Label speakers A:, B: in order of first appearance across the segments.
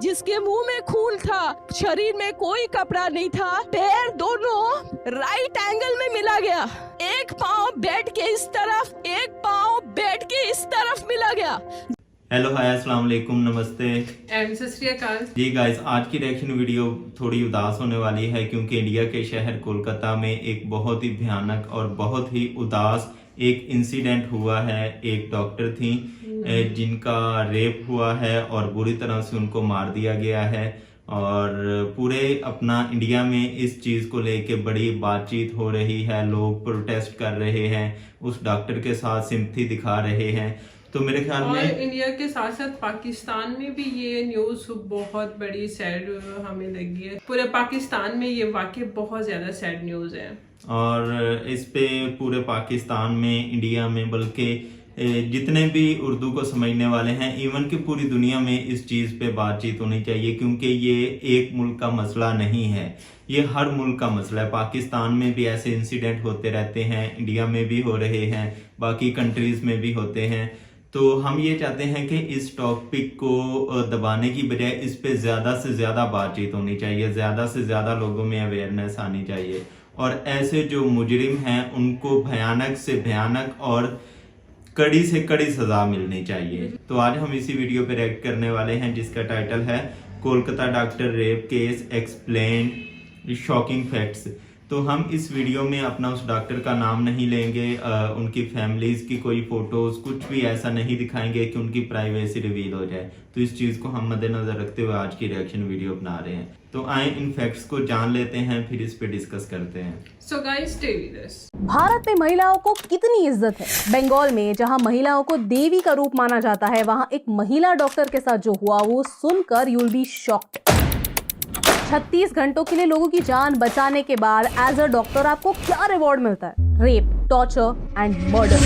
A: जिसके मुंह में खून था, शरीर में कोई कपड़ा नहीं था, पैर दोनों राइट एंगल में मिला गया, एक पाँव बेड के इस तरफ, एक पाँव बेड के इस तरफ मिला गया।
B: हेलो हाय अस्सलाम वालेकुम, नमस्ते
C: एंड सत श्री अकाल
B: जी गाइस। आज की रिएक्शन वीडियो थोड़ी उदास होने वाली है क्योंकि इंडिया के शहर कोलकाता में एक बहुत ही भयानक और बहुत ही उदास एक इंसिडेंट हुआ है। एक डॉक्टर थी जिनका रेप हुआ है और बुरी तरह से उनको मार दिया गया है और पूरे अपना इंडिया में इस चीज़ को लेके बड़ी बातचीत हो रही है। लोग प्रोटेस्ट कर रहे हैं, उस डॉक्टर के साथ सिंपैथी दिखा रहे हैं। तो मेरे ख्याल में
C: और इंडिया के साथ साथ पाकिस्तान में भी ये न्यूज़ बहुत बड़ी सैड हमें लगी है। पूरे पाकिस्तान में ये वाकई बहुत ज़्यादा सैड न्यूज़ है
B: और इस पे पूरे पाकिस्तान में, इंडिया में, बल्कि जितने भी उर्दू को समझने वाले हैं, इवन कि पूरी दुनिया में इस चीज़ पे बातचीत होनी चाहिए क्योंकि ये एक मुल्क का मसला नहीं है, ये हर मुल्क का मसला है। पाकिस्तान में भी ऐसे इंसिडेंट होते रहते हैं, इंडिया में भी हो रहे हैं, बाकी कंट्रीज़ में भी होते हैं। तो हम ये चाहते हैं कि इस टॉपिक को दबाने की बजाय इस पे ज़्यादा से ज़्यादा बातचीत होनी चाहिए, ज़्यादा से ज़्यादा लोगों में अवेयरनेस आनी चाहिए और ऐसे जो मुजरिम हैं उनको भयानक से भयानक और कड़ी से कड़ी सज़ा मिलनी चाहिए। तो आज हम इसी वीडियो पे रिएक्ट करने वाले हैं जिसका टाइटल है Kolkata doctor rape case explained shocking facts. तो हम इस वीडियो में अपना उस डॉक्टर का नाम नहीं लेंगे, उनकी फैमिलीज की कोई फोटोज कुछ भी ऐसा नहीं दिखाएंगे कि उनकी प्राइवेसी रिवील हो जाए। तो इस चीज को हम मद्देनजर रखते हुए आज की रिएक्शन वीडियो बना रहे हैं। तो आए इन फैक्ट्स को जान लेते हैं, फिर इस पे डिस्कस करते हैं।
C: So guys stay with us.
D: Bharat में महिलाओं को कितनी इज्जत है। बंगाल में जहां महिलाओं को देवी का रूप माना जाता है, वहां एक महिला डॉक्टर के साथ जो हुआ वो सुनकर यू विल बी शॉक्ड। 36 घंटों के लिए लोगों की जान बचाने के बाद एज अ डॉक्टर आपको क्या रिवॉर्ड मिलता है? Rape, torture and murder.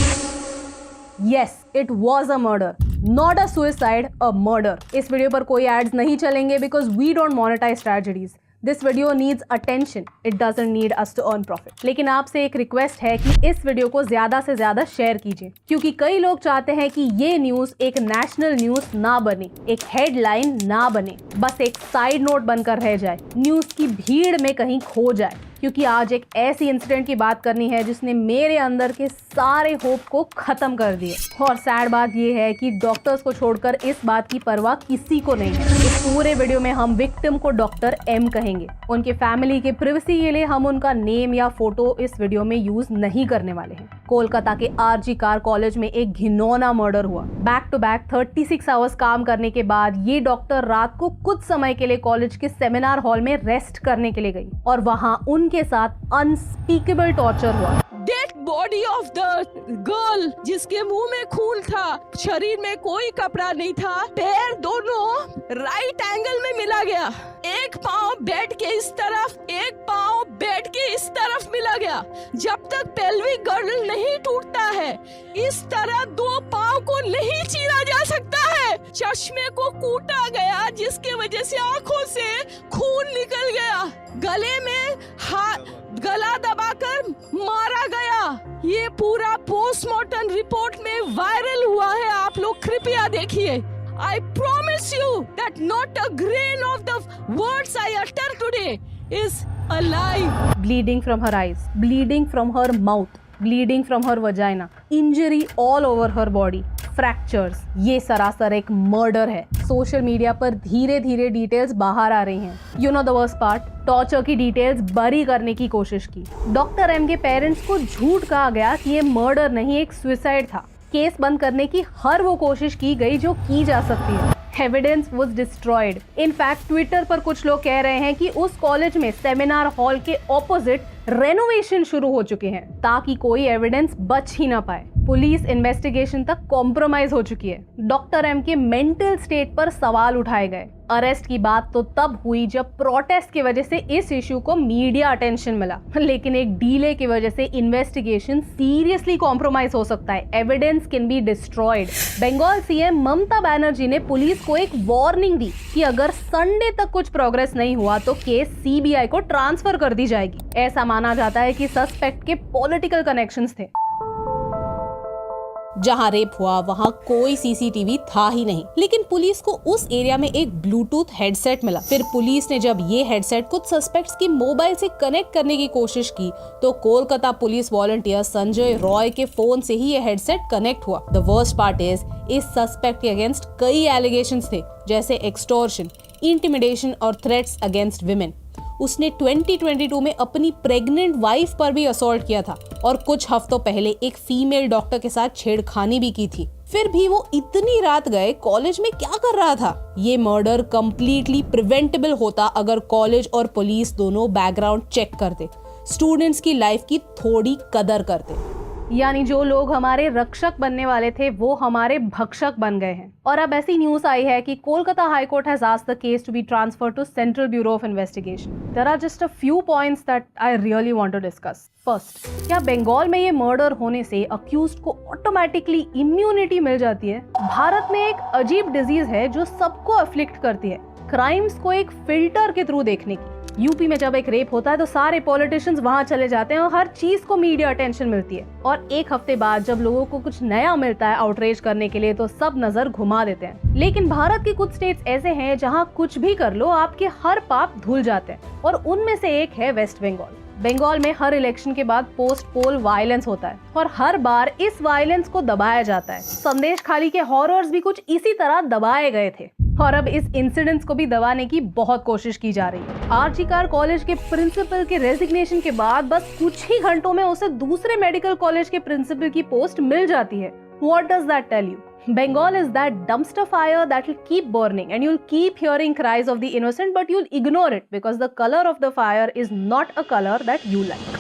D: Yes, it was a murder, not a suicide, a murder. इस वीडियो पर कोई एड्स नहीं चलेंगे because we don't monetise tragedies. This video needs attention, it doesn't need us to earn profit. लेकिन आपसे एक request है कि इस वीडियो को ज्यादा से ज्यादा शेयर कीजिए क्योंकि कई लोग चाहते हैं कि ये न्यूज एक नेशनल न्यूज ना बने, एक हेडलाइन ना बने, बस एक साइड नोट बनकर रह जाए, न्यूज की भीड़ में कहीं खो जाए। क्योंकि आज एक ऐसी इंसिडेंट की बात करनी है जिसने मेरे अंदर के सारे होप को खत्म कर दिए। और सैड बात यह है कि डॉक्टर्स को छोड़कर इस बात की परवाह किसी को नहीं है। इस पूरे वीडियो में हम विक्टिम को डॉक्टर एम कहेंगे। उनके फैमिली के प्रिवेसी के लिए हम उनका नेम या फोटो इस वीडियो में यूज नहीं करने वाले हैं। कोलकाता के आरजी कार कॉलेज में एक घिनौना मर्डर हुआ। बैक टू बैक 36 आवर्स काम करने के बाद ये डॉक्टर रात को कुछ समय के लिए कॉलेज के सेमिनार हॉल में रेस्ट करने के लिए गई और वहां उनके साथ अनस्पीकेबल टॉर्चर हुआ।
A: Dead body of the girl जिसके मुंह में खून था, शरीर में कोई कपड़ा नहीं था, पैर दोनों राइट एंगल में मिला गया, एक पाँव बेड के इस तरफ, एक पाँव बेड के इस तरफ मिला गया। जब तक पेल्विक गर्डल नहीं टूटता है, इस तरह दो पाँव को नहीं चीरा जा सकता है। चश्मे को कूटा गया जिसके वजह से आंखों से खून निकल गया, गले में गला दबाकर मारा गया। ये पूरा पोस्टमार्टम रिपोर्ट में वायरल हुआ है, आप लोग कृपया देखिए। I promise you that not a grain of the words I utter today is a lie.
D: Bleeding from her eyes, bleeding from her mouth, bleeding from her vagina, injury all over her body, fractures. ये सरासर एक murder है। Social media पर धीरे धीरे details बाहर आ रही हैं। You know the worst part, torture की डिटेल्स बरी करने की कोशिश की। डॉक्टर एम के पेरेंट्स को झूठ कहा गया कि ये मर्डर नहीं, एक सुसाइड था। केस बंद करने की हर वो कोशिश की गई जो की जा सकती है। Evidence was destroyed. In fact Twitter पर कुछ लोग कह रहे हैं कि उस कॉलेज में सेमिनार हॉल के ऑपोजिट रेनोवेशन शुरू हो चुके हैं ताकि कोई एविडेंस बच ही ना पाए। पुलिस इन्वेस्टिगेशन तक कॉम्प्रोमाइज हो चुकी है। डॉक्टर एम के मेंटल स्टेट पर सवाल उठाए गए। अरेस्ट की बात तो तब हुई जब प्रोटेस्ट की वजह से इस इशू को मीडिया अटेंशन मिला, लेकिन एक डीले की वजह से इन्वेस्टिगेशन सीरियसली कॉम्प्रोमाइज हो सकता है। Evidence can be destroyed. Bengal CM Mamata Banerjee ने पुलिस को एक वार्निंग दी कि अगर संडे तक कुछ प्रोग्रेस नहीं हुआ तो केस सीबीआई को ट्रांसफर कर दी जाएगी। ऐसा माना जाता है कि सस्पेक्ट के पॉलिटिकल कनेक्शंस थे। जहाँ रेप हुआ वहाँ कोई सीसीटीवी था ही नहीं, लेकिन पुलिस को उस एरिया में एक ब्लूटूथ हेडसेट मिला। फिर पुलिस ने जब ये हेडसेट कुछ सस्पेक्ट्स की मोबाइल से कनेक्ट करने की कोशिश की तो कोलकाता पुलिस वॉलंटियर संजय रॉय के फोन से ही ये हेडसेट कनेक्ट हुआ। द वर्स्ट पार्ट इस सस्पेक्ट के अगेंस्ट कई एलिगेशंस थे, जैसे एक्सटॉर्शन, इंटिमिडेशन और थ्रेट्स अगेंस्ट विमेन। उसने 2022 में अपनी प्रेग्नेंट वाइफ पर भी असॉल्ट किया था और कुछ हफ्तों पहले एक फीमेल डॉक्टर के साथ छेड़खानी भी की थी। फिर भी वो इतनी रात गए कॉलेज में क्या कर रहा था? ये मर्डर कंप्लीटली प्रिवेंटेबल होता अगर कॉलेज और पुलिस दोनों बैकग्राउंड चेक करते, स्टूडेंट्स की लाइफ की थोड़ी कदर करते। यानी जो लोग हमारे रक्षक बनने वाले थे वो हमारे भक्षक बन गए हैं। और अब ऐसी न्यूज आई है कि Kolkata high court has asked the case to be transferred to central bureau of investigation. There are just a few points that I really want to discuss. First, क्या बंगाल में ये मर्डर होने से अक्यूज्ड को ऑटोमेटिकली इम्यूनिटी मिल जाती है? भारत में एक अजीब डिजीज है जो सबको अफ्लिक्ट करती है, क्राइम्स को एक फिल्टर के थ्रू देखने की। यूपी में जब एक रेप होता है तो सारे पॉलिटिशियंस वहां चले जाते हैं और हर चीज को मीडिया अटेंशन मिलती है, और एक हफ्ते बाद जब लोगों को कुछ नया मिलता है आउटरीच करने के लिए तो सब नजर घुमा देते हैं। लेकिन भारत के कुछ स्टेट्स ऐसे हैं जहां कुछ भी कर लो आपके हर पाप धुल जाते हैं, और उनमें से एक है वेस्ट बंगाल। बंगाल में हर इलेक्शन के बाद पोस्ट पोल वायलेंस होता है और हर बार इस वायलेंस को दबाया जाता है। संदेश खाली के हॉरर्स भी कुछ इसी तरह दबाए गए थे और अब इस इंसिडेंट्स को भी दबाने की बहुत कोशिश की जा रही है। आरजी कार कॉलेज के प्रिंसिपल के रेजिग्नेशन के बाद बस कुछ ही घंटों में उसे दूसरे मेडिकल कॉलेज के प्रिंसिपल की पोस्ट मिल जाती है। What does that tell you? Bengal is that dumpster fire that will keep burning and you'll keep hearing cries of the innocent but you'll ignore it because the color of the fire is not a color that you like.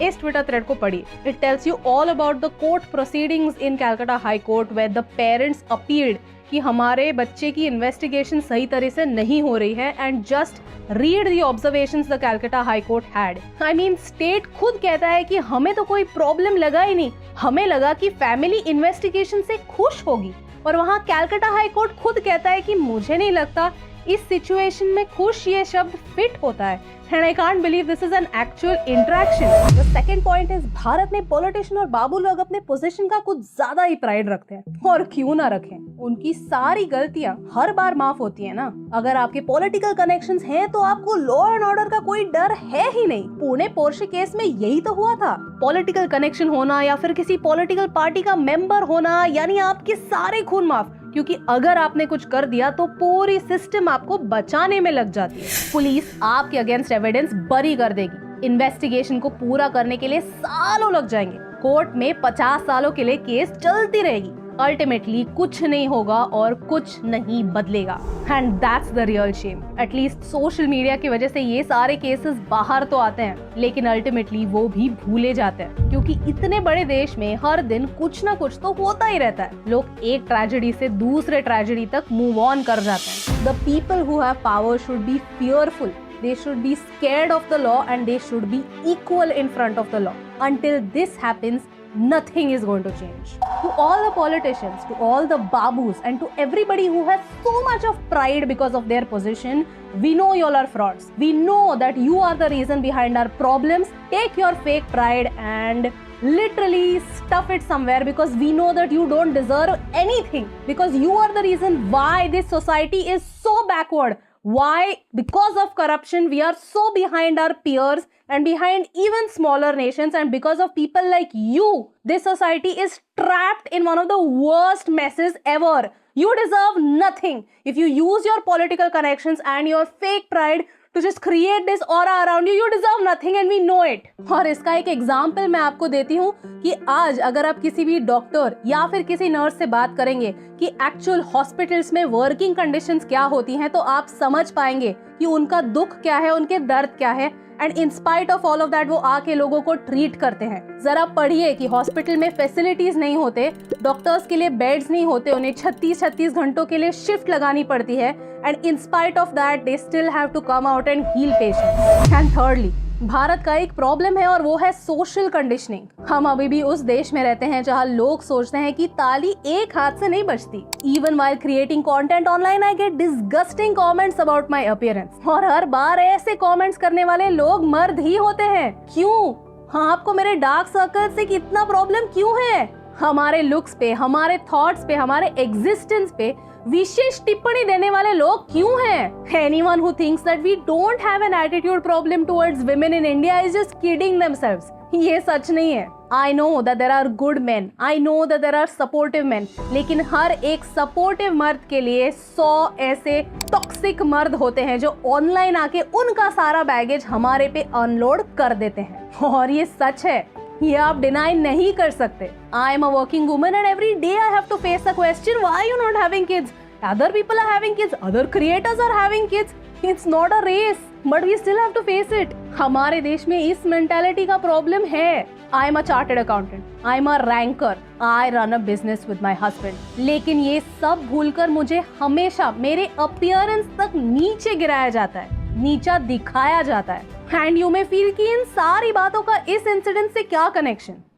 D: इस Twitter thread को पढ़िए. It tells you all about the court proceedings in Calcutta High Court where the parents appealed कि हमारे बच्चे की investigation सही तरह से नहीं हो रही है and just read the observations the Calcutta high court had. I mean state खुद कहता है कि हमें तो कोई प्रॉब्लम लगा ही नहीं, हमें लगा कि फैमिली इन्वेस्टिगेशन से खुश होगी, और वहाँ कैलकाटा हाई कोर्ट खुद कहता है कि मुझे नहीं लगता इस सिचुएशन में खुश ये शब्द फिट होता है. And I can't believe this is an actual interaction. The second point is Bharat में पॉलिटिशियन और बाबू लोग अपने पोजीशन का कुछ ज्यादा ही प्राइड रखते हैं, और क्यों ना रखें. उनकी सारी गलतियां हर बार माफ होती है ना. अगर आपके पॉलिटिकल कनेक्शंस हैं तो आपको लॉ एंड ऑर्डर का कोई डर है ही नहीं. पुणे पोर्शे केस में यही तो हुआ था. पॉलिटिकल कनेक्शन होना या फिर किसी पॉलिटिकल पार्टी का मेंबर होना, यानी आपके सारे खून माफ, क्योंकि अगर आपने कुछ कर दिया तो पूरी सिस्टम आपको बचाने में लग जाती है. पुलिस आपके अगेंस्ट एविडेंस बरी कर देगी. इन्वेस्टिगेशन को पूरा करने के लिए सालों लग जाएंगे. कोर्ट में 50 सालों के लिए केस चलती रहेगी. अल्टीमेटली कुछ नहीं होगा और कुछ नहीं बदलेगा. And that's the real shame. At least social media की वजह से ये सारे केसेस बाहर तो आते हैं, लेकिन अल्टीमेटली वो भी भूले जाते हैं, क्योंकि इतने बड़े देश में हर दिन कुछ ना कुछ तो होता ही रहता है. लोग एक ट्रेजेडी से दूसरे ट्रेजेडी तक मूव ऑन कर जाते हैं. The people who have power should be fearful. They should be scared of the law and they should be equal in front of the law. Until this happens, nothing is going to change. To all the politicians, to all the babus, and to everybody who has so much of pride because of their position, we know you all are frauds. We know that you are the reason behind our problems. Take your fake pride and literally stuff it somewhere, because we know that you don't deserve anything, because you are the reason why this society is so backward. Why? Because of corruption, we are so behind our peers and behind even smaller nations, and because of people like you, this society is trapped in one of the worst messes ever. You deserve nothing. If you use your political connections and your fake pride to just create this aura around you, you deserve nothing and we know it. और इसका एक example मैं आपको देती हूँ कि आज अगर आप किसी भी डॉक्टर या फिर किसी नर्स से बात करेंगे कि एक्चुअल हॉस्पिटल्स में वर्किंग कंडीशंस क्या होती हैं, तो आप समझ पाएंगे कि उनका दुख क्या है, उनके दर्द क्या है. And in spite of all of that वो आके लोगों को ट्रीट करते हैं. जरा पढ़िए कि हॉस्पिटल में फैसिलिटीज नहीं होते, डॉक्टर्स के लिए बेड्स नहीं होते, उन्हें 36 घंटों के लिए शिफ्ट लगानी पड़ती है, and in spite of that they still have to come out and heal patients. And thirdly, Bharat का एक प्रॉब्लम है और वो है सोशल कंडीशनिंग. हम अभी भी उस देश में रहते हैं जहां लोग सोचते हैं कि ताली एक हाथ से नहीं बजती. Even while creating content online I get disgusting comments about my appearance, और हर बार ऐसे कमेंट्स करने वाले लोग मर्द ही होते हैं. क्यों? हाँ, आपको मेरे डार्क सर्कल से कितना प्रॉब्लम क्यों है? हमारे लुक्स पे, हमारे थॉट्स पे, हमारे एग्जिस्टेंस पे विशेष टिप्पणी देने वाले लोग क्यों हैं? Anyone who thinks that we don't have an attitude problem towards women in India is just kidding themselves. ये सच नहीं है. I know that there are good men. I know that there are supportive men. लेकिन हर एक supportive मर्द के लिए 100 ऐसे toxic मर्द होते हैं जो ऑनलाइन आके उनका सारा बैगेज हमारे पे अनलोड कर देते हैं. और ये सच है, ये आप डिनाई नहीं कर सकते. I am a working woman and every day I have to face the question, why are you not having kids? Other people are having kids, other creators are having kids. It's not a race, but we still have to face it. हमारे देश में इस mentality का problem है. I am a chartered accountant, I am a ranker, I run a business with my husband. लेकिन ये सब भूलकर मुझे हमेशा मेरे अपीयरेंस तक नीचे गिराया जाता है, नीचा दिखाया जाता है. एंड यू मे फील कि इन सारी बातों का इस इंसिडेंट से क्या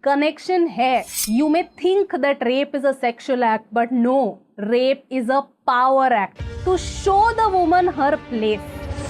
D: कनेक्शन है. You may think that rape is a sexual act, but no, rape is a power act to show the woman her place.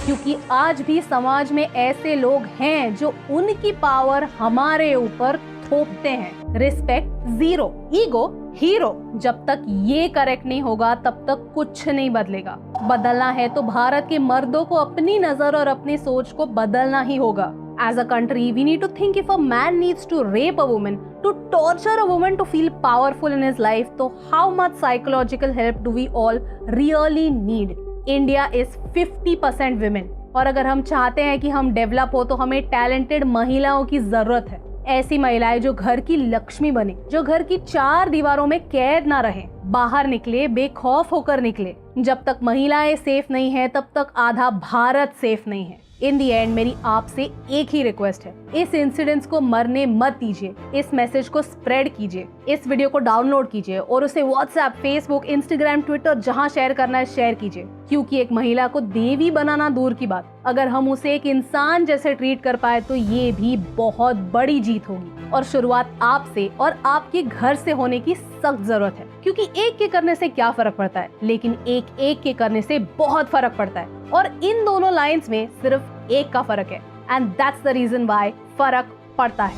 D: क्योंकि आज भी समाज में ऐसे लोग हैं जो उनकी पावर हमारे ऊपर थोपते हैं. Respect zero, ego hero. जब तक ये करेक्ट नहीं होगा तब तक कुछ नहीं बदलेगा. बदलना है तो भारत के मर्दों को अपनी नजर और अपनी सोच को बदलना ही होगा. As a country, we need to think if a man needs to rape a woman, to torture a woman to feel powerful in his life, so how much psychological help do we all really need? India is 50% women. और अगर हम चाहते हैं कि हम develop हो तो हमें टैलेंटेड महिलाओं की जरूरत है. ऐसी महिलाएं जो घर की लक्ष्मी बने, जो घर की 4 दीवारों में कैद ना रहे, बाहर निकले, बेखौफ होकर निकले. जब तक महिलाएं सेफ नहीं है तब तक आधा भारत सेफ नहीं है. इन दी एंड मेरी आपसे एक ही रिक्वेस्ट है, इस इंसिडेंट्स को मरने मत दीजिए. इस मैसेज को स्प्रेड कीजिए, इस वीडियो को डाउनलोड कीजिए और उसे व्हाट्सएप, फेसबुक, इंस्टाग्राम, ट्विटर जहां शेयर करना है शेयर कीजिए. क्योंकि एक महिला को देवी बनाना दूर की बात, अगर हम उसे एक इंसान जैसे ट्रीट कर पाए तो ये भी बहुत बड़ी जीत होगी. और शुरुआत आपसे और आपके घर से होने की सख्त जरूरत है. क्योंकि एक के करने से क्या फर्क पड़ता है, लेकिन एक के करने से बहुत फर्क पड़ता है. और इन दोनों लाइंस में सिर्फ एक का फर्क है, and that's the reason why फर्क पड़ता है.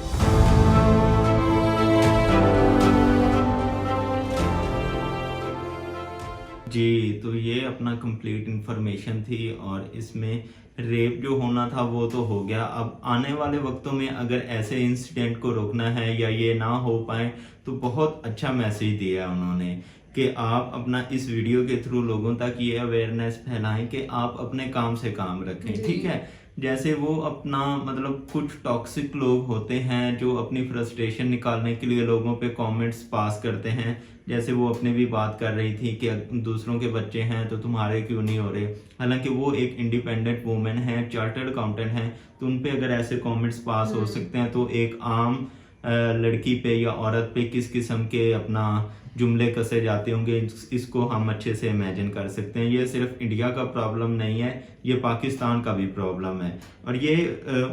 B: जी, तो ये अपना कंप्लीट इंफॉर्मेशन थी और इसमें रेप जो होना था वो तो हो गया. अब आने वाले वक्तों में अगर ऐसे इंसिडेंट को रोकना है या ये ना हो पाए तो बहुत अच्छा मैसेज दिया उन्होंने कि आप अपना इस वीडियो के थ्रू लोगों तक ये अवेयरनेस फैलाएं कि आप अपने काम से काम रखें. ठीक है, जैसे वो अपना मतलब कुछ टॉक्सिक लोग होते हैं जो अपनी फ्रस्ट्रेशन निकालने के लिए लोगों पे कमेंट्स पास करते हैं. जैसे वो अपने भी बात कर रही थी कि दूसरों के बच्चे हैं तो तुम्हारे क्यों नहीं हो रहे. हालांकि वो एक इंडिपेंडेंट वुमेन है, चार्टर्ड अकाउंटेंट हैं, तो उन पे अगर ऐसे कमेंट्स पास हो सकते हैं तो एक आम लड़की पे या औरत पे किस किस्म के अपना जुमले कसे जाते होंगे, इसको हम अच्छे से इमेजिन कर सकते हैं. ये सिर्फ इंडिया का प्रॉब्लम नहीं है, ये पाकिस्तान का भी प्रॉब्लम है. और ये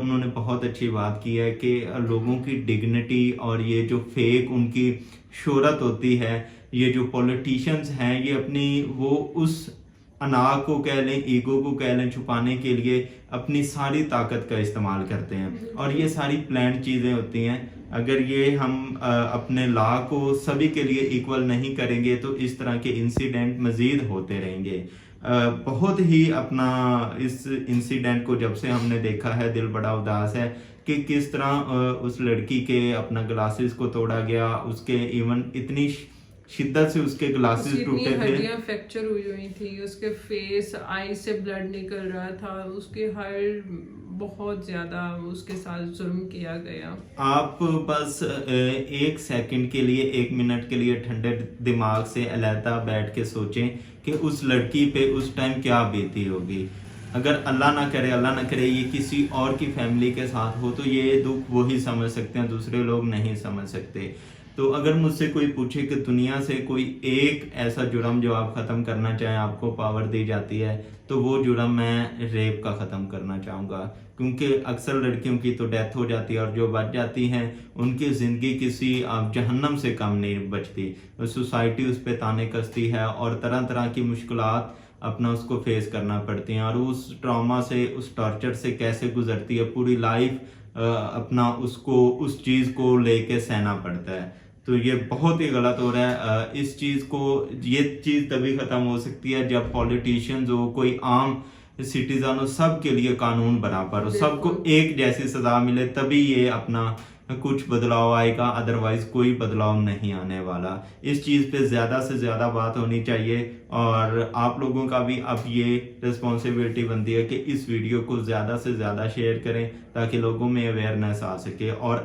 B: उन्होंने बहुत अच्छी बात की है कि लोगों की डिग्निटी और ये जो फेक उनकी शोहरत होती है, ये जो पॉलिटिशियंस हैं, ये अपनी वो उस अना को कह लें, ईगो को कह लें, छुपाने के लिए अपनी सारी ताकत का इस्तेमाल करते हैं. और ये सारी प्लान्ड चीज़ें होती हैं. अगर ये हम अपने लॉ को सभी के लिए इक्वल नहीं करेंगे तो इस तरह के इंसिडेंट मज़ीद होते रहेंगे. बहुत ही अपना इस इंसिडेंट को जब से हमने देखा है दिल बड़ा उदास है कि किस तरह उस लड़की के अपना ग्लासेस को तोड़ा गया, उसके इवन इतनी शिद्दत से उसके ग्लासेस टूटे थे,
C: हड्डियां फ्रैक्चर हुई थी, उसके फेस, आई से ब्लड निकल रहा था, उसके हर बहुत ज्यादा उसके साथ जुर्म किया गया. आप
B: बस 1 सेकंड के लिए, 1 मिनट के लिए ठंडे दिमाग से अलहदा बैठ के सोचें कि उस लड़की पे उस टाइम क्या बीती होगी. अगर अल्लाह ना करे ये किसी और की फैमिली के साथ हो तो ये दुख वो ही समझ सकते हैं, दूसरे लोग नहीं समझ सकते. तो अगर मुझसे कोई पूछे कि दुनिया से कोई एक ऐसा जुर्म जो आप ख़त्म करना चाहें, आपको पावर दी जाती है, तो वो जुर्म मैं रेप का ख़त्म करना चाहूँगा. क्योंकि अक्सर लड़कियों की तो डेथ हो जाती है और जो बच जाती हैं उनकी ज़िंदगी किसी जहन्नम से कम नहीं बचती. सोसाइटी उस पर ताने कसती है और तरह तरह की मुश्किलात अपना उसको फेस करना पड़ती हैं. और उस ट्रॉमा से, उस टॉर्चर से कैसे गुजरती है, पूरी लाइफ अपना उसको उस चीज़ को लेके सहना पड़ता है. तो ये बहुत ही गलत हो रहा है। इस चीज़ को, ये चीज़ तभी ख़त्म हो सकती है जब पॉलिटिशियंस हो, कोई आम सिटीजन हो, सबके लिए कानून बराबर हो, सबको एक जैसी सज़ा मिले, तभी ये अपना कुछ बदलाव आएगा, अदरवाइज कोई बदलाव नहीं आने वाला। इस चीज़ पे ज़्यादा से ज़्यादा बात होनी चाहिए और आप लोगों का भी अब ये रिस्पॉन्सिबिलिटी बनती है कि इस वीडियो को ज़्यादा से ज़्यादा शेयर करें ताकि लोगों में अवेयरनेस आ सके। और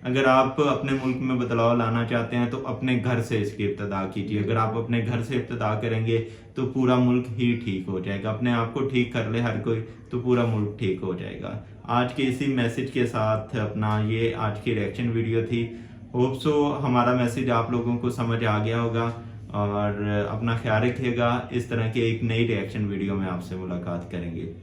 B: अगर आप अपने मुल्क में बदलाव लाना चाहते हैं तो अपने घर से इसकी इब्तिदा कीजिए। अगर आप अपने घर से इब्तिदा करेंगे तो पूरा मुल्क ही ठीक हो जाएगा। अपने आप को ठीक कर ले हर कोई तो पूरा मुल्क ठीक हो जाएगा। आज के इसी मैसेज के साथ अपना ये आज की रिएक्शन वीडियो थी। होप सो हमारा मैसेज आप लोगों को समझ आ गया होगा और अपना ख्याल रखिएगा। इस तरह के एक नई रिएक्शन वीडियो में आपसे मुलाकात करेंगे।